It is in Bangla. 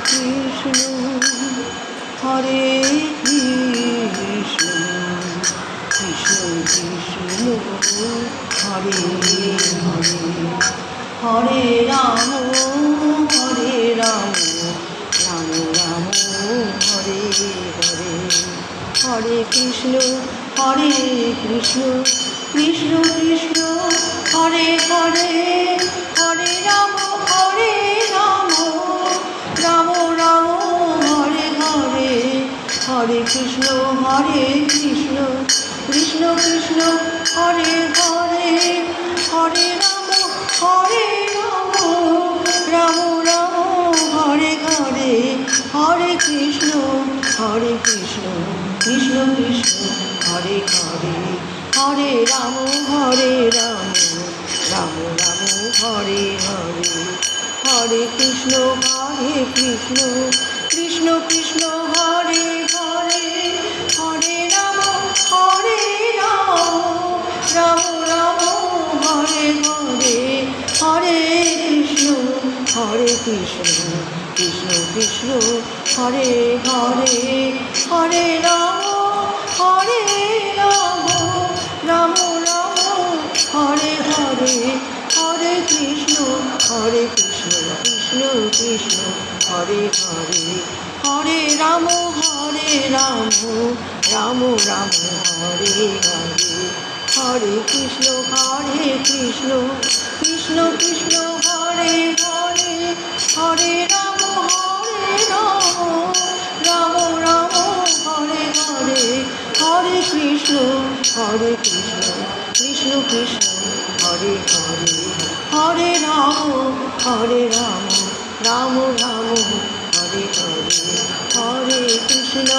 কৃষ্ণ হরে কৃষ্ণ কৃষ্ণ কৃষ্ণ হরে হরে হরে রাম রাম রাম হরে হরে হরে কৃষ্ণ কৃষ্ণ কৃষ্ণ হরে হরে হরে রাম রাম রাম হরে হরে হরে কৃষ্ণ কৃষ্ণ কৃষ্ণ হরে হরে হরে রাম রাম রাম হরে হরে হরে কৃষ্ণ কৃষ্ণ কৃষ্ণ হরে হরে হরে রাম রাম রাম হরে হরে হরে কৃষ্ণ কৃষ্ণ কৃষ্ণ হরে হরে হরে রাম রাম রাম হরে হরে হরে কৃষ্ণ কৃষ্ণ হরে হরে হরে রাম রাম রাম হরে হরে হরে কৃষ্ণ কৃষ্ণ হরে হরে হরে রাম রাম রাম হরে হরে হরে কৃষ্ণ কৃষ্ণ হরে হরে হরে রাম রাম রাম হরে হরে হরে কৃষ্ণ কৃষ্ণ হরে হরে হরে রাম রাম রাম হরে হরে হরে কৃষ্ণ